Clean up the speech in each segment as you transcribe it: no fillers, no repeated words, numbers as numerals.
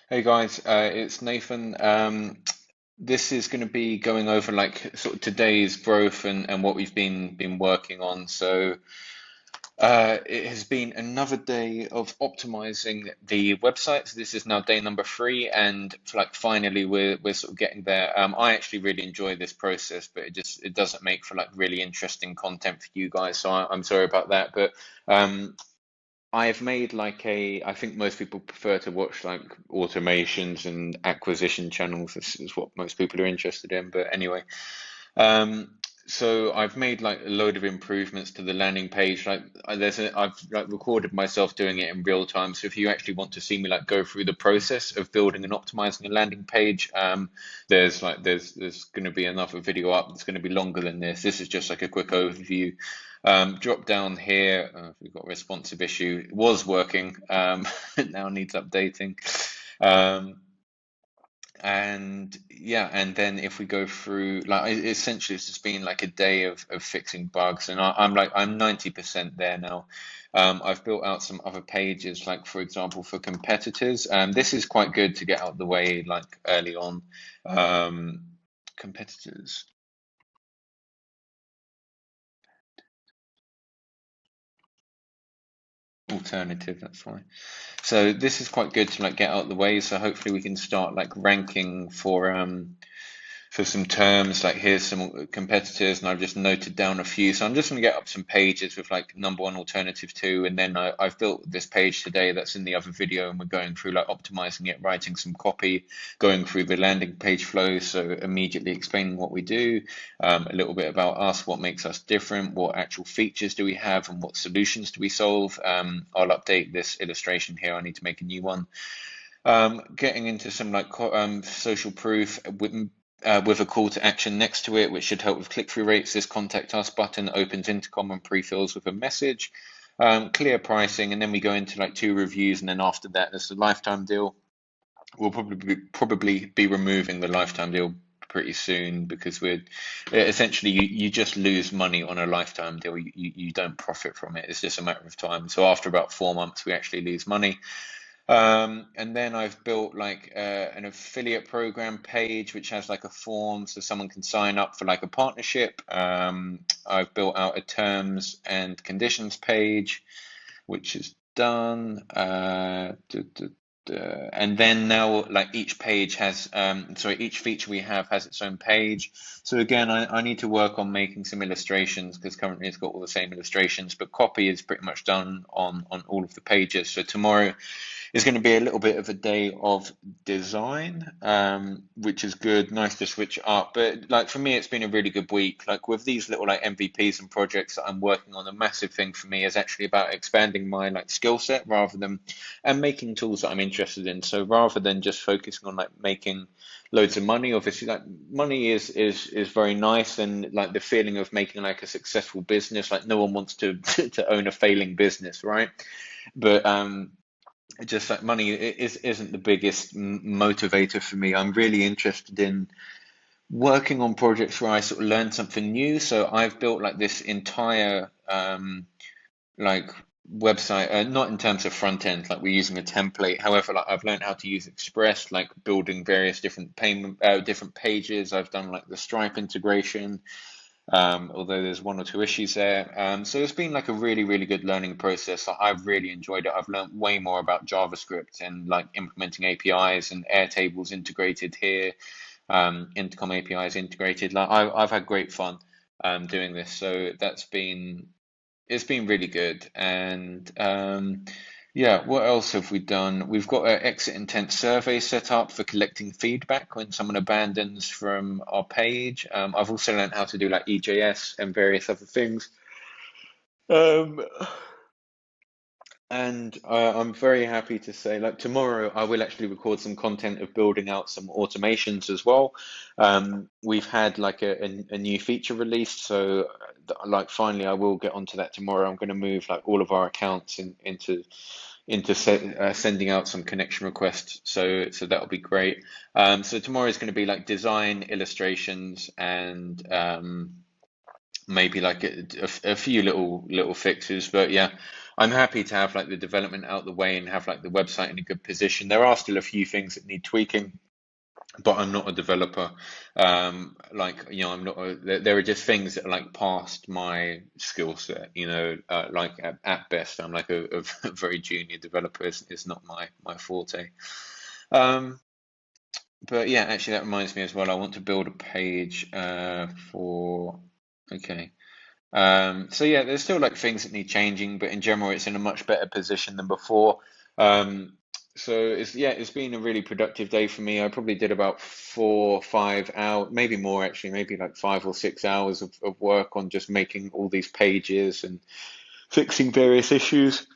Hey guys, it's Nathan. This is going to be going over like sort of today's growth and what we've been working on. So it has been another day of optimizing the website. So this is now day number three, and like finally we're sort of getting there. I actually really enjoy this process, but it doesn't make for like really interesting content for you guys. So I'm sorry about that, but. I've made like I think most people prefer to watch like automations and acquisition channels. This is what most people are interested in. But anyway, um, so I've made like a load of improvements to the landing page. Like I've like recorded myself doing it in real time. So if you actually want to see me like go through the process of building and optimizing a landing page, there's going to be another video up. It's going to be longer than this. This is just like a quick overview. Drop down here. We've got a responsive issue. It was working. It now needs updating. Um, and yeah, and then if we go through, like, essentially it's just been like a day of fixing bugs, and I'm 90% there now. I've built out some other pages, like for example for competitors. This is quite good to get out the way like early on. Um, Competitors. Alternative, that's fine. So this is quite good to like get out the way. So hopefully we can start like ranking for some terms. Like here's some competitors, and I've just noted down a few. So I'm just going to get up some pages with like number one, alternative two, and then I've built this page today that's in the other video, and we're going through like optimizing it, writing some copy, going through the landing page flow. So immediately explaining what we do, a little bit about us, what makes us different, what actual features do we have, and what solutions do we solve. I'll update this illustration here. I need to make a new one. Getting into some like social proof with a call to action next to it, which should help with click-through rates. This contact us button opens intercom and pre-fills with a message. Clear pricing, and then we go into like two reviews, and then after that, there's the lifetime deal. We'll probably be removing the lifetime deal pretty soon because we're essentially you just lose money on a lifetime deal. You don't profit from it. It's just a matter of time. So after about 4 months, we actually lose money. And then I've built like an affiliate program page which has like a form so someone can sign up for like a partnership. I've built out a terms and conditions page, which is done. And then now like each page has sorry, each feature we have has its own page. So again, I need to work on making some illustrations because currently it's got all the same illustrations, but copy is pretty much done on all of the pages. So tomorrow is going to be a little bit of a day of design, which is good. Nice to switch up. But like for me, it's been a really good week. Like with these little like MVPs and projects that I'm working on, a massive thing for me is actually about expanding my like skill set rather than and making tools that I'm interested in. So rather than just focusing on like making loads of money, obviously like money is very nice, and like the feeling of making like a successful business, like no one wants to to own a failing business, right? But just like money isn't the biggest motivator for me. I'm really interested in working on projects where I sort of learn something new. So I've built like this entire like website, not in terms of front end, like we're using a template. However, like I've learned how to use Express, like building various different payment, different pages. I've done like the Stripe integration, although there's one or two issues there. So it's been like a really good learning process. I've really enjoyed it. I've learned way more about JavaScript and like implementing APIs and Airtables integrated here, Intercom APIs integrated. Like I've had great fun doing this. So it's been really good. And yeah, what else have we done? We've got an exit intent survey set up for collecting feedback when someone abandons from our page. I've also learned how to do like EJS and various other things. Um, and I'm very happy to say, like tomorrow, I will actually record some content of building out some automations as well. We've had like a new feature released, so like finally, I will get onto that tomorrow. I'm going to move like all of our accounts into sending out some connection requests. So that'll be great. So tomorrow is going to be like design, illustrations, and maybe like a few little fixes. But yeah, I'm happy to have like the development out the way and have like the website in a good position. There are still a few things that need tweaking, but I'm not a developer. Like, I'm not. There are just things that are like past my skill set. Like at best, I'm like a very junior developer. It's not my forte. Um, but yeah, actually, that reminds me as well. I want to build a page for. Okay. So yeah, there's still like things that need changing, but in general, it's in a much better position than before. Um, so it's been a really productive day for me. I probably did about 4 or 5 hours, maybe more actually, maybe like 5 or 6 hours of work on just making all these pages and fixing various issues.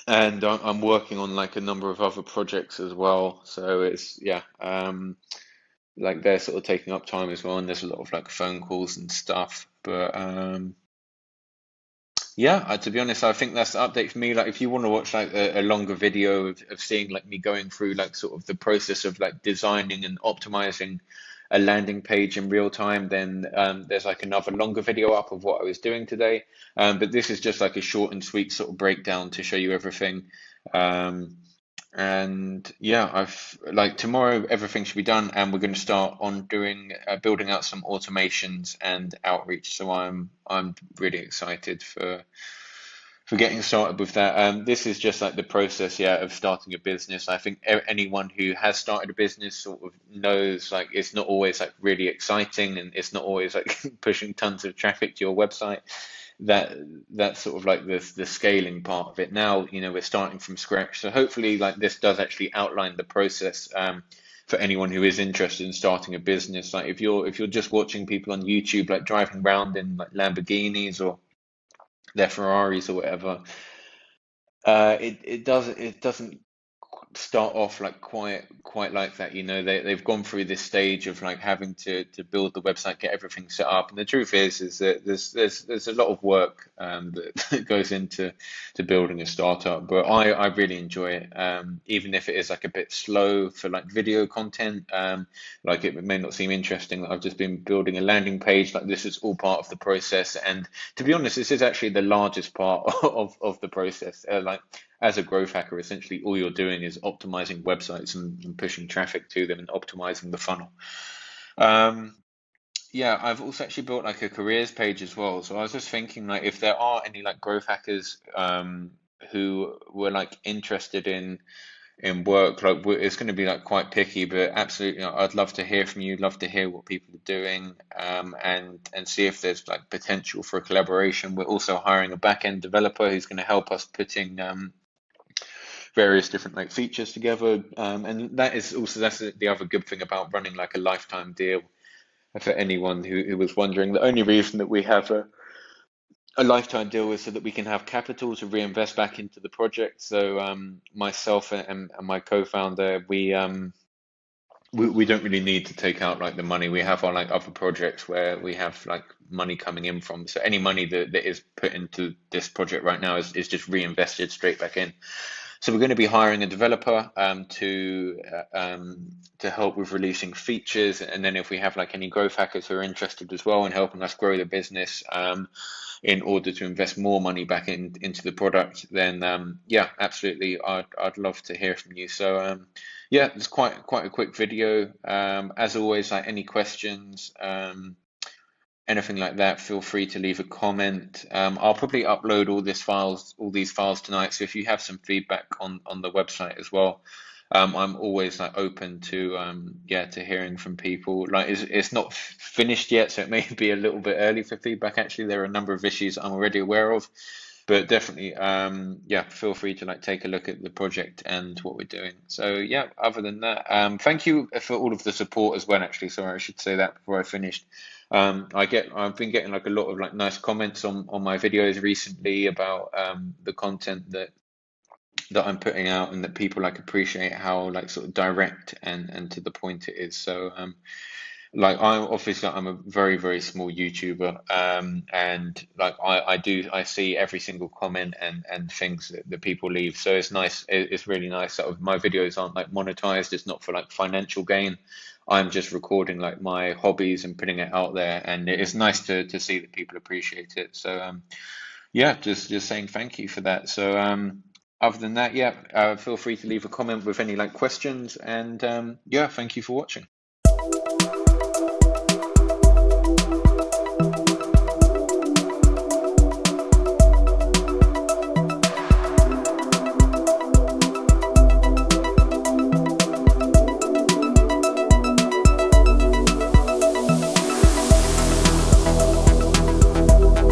And I'm working on like a number of other projects as well. So it's yeah, like they're sort of taking up time as well, and there's a lot of like phone calls and stuff. But yeah, to be honest, I think that's the update for me. Like, if you want to watch like a longer video of seeing like me going through like sort of the process of like designing and optimizing a landing page in real time, then there's like another longer video up of what I was doing today. But this is just like a short and sweet sort of breakdown to show you everything. Um, and yeah, I've like tomorrow everything should be done, and we're going to start on doing building out some automations and outreach. So I'm really excited for getting started with that. This is just like the process, yeah, of starting a business. I think anyone who has started a business sort of knows like it's not always like really exciting, and it's not always like pushing tons of traffic to your website. that that's sort of like the scaling part of it. Now, we're starting from scratch, so hopefully like this does actually outline the process for anyone who is interested in starting a business. Like if you're just watching people on YouTube like driving around in like Lamborghinis or their Ferraris or whatever, it doesn't start off like quite like that. They've gone through this stage of like having to build the website, get everything set up, and the truth is that there's a lot of work that goes into to building a startup. But I really enjoy it, even if it is like a bit slow for like video content. Like it may not seem interesting that I've just been building a landing page. Like this is all part of the process, and to be honest, this is actually the largest part of the process. Like as a growth hacker, essentially all you're doing is optimizing websites and pushing traffic to them and optimizing the funnel. Um, yeah, I've also actually built like a careers page as well. So I was just thinking like if there are any like growth hackers who were like interested in work, like it's going to be like quite picky, but absolutely, I'd love to hear from you. Love to hear what people are doing, and see if there's like potential for a collaboration. We're also hiring a back end developer who's going to help us putting various different like features together. And that's the other good thing about running like a lifetime deal. For anyone who was wondering, the only reason that we have a lifetime deal is so that we can have capital to reinvest back into the project. So myself and my co-founder, we don't really need to take out like the money. We have our like other projects where we have like money coming in from. So any money that is put into this project right now is just reinvested straight back in. So we're going to be hiring a developer to help with releasing features, and then if we have like any growth hackers who are interested as well in helping us grow the business, in order to invest more money back into the product, then yeah, absolutely, I'd love to hear from you. So yeah, it's quite a quick video. As always, like any questions, anything like that, feel free to leave a comment. I'll probably upload all these files tonight. So if you have some feedback on the website as well, I'm always like open to yeah, to hearing from people. Like it's not finished yet, so it may be a little bit early for feedback. Actually, there are a number of issues I'm already aware of, but definitely yeah, feel free to like take a look at the project and what we're doing. So yeah, other than that, thank you for all of the support as well. Actually, sorry, I should say that before I finished. I've been getting like a lot of like nice comments on my videos recently about the content that I'm putting out, and that people like appreciate how like sort of direct and to the point it is. So like I'm a very small YouTuber, and like I see every single comment and things that people leave. So it's nice. It's really nice. Sort of my videos aren't like monetized. It's not for like financial gain. I'm just recording like my hobbies and putting it out there, and it's nice to see that people appreciate it. So Yeah, just saying thank you for that. So other than that, yeah, feel free to leave a comment with any like questions, and yeah, thank you for watching.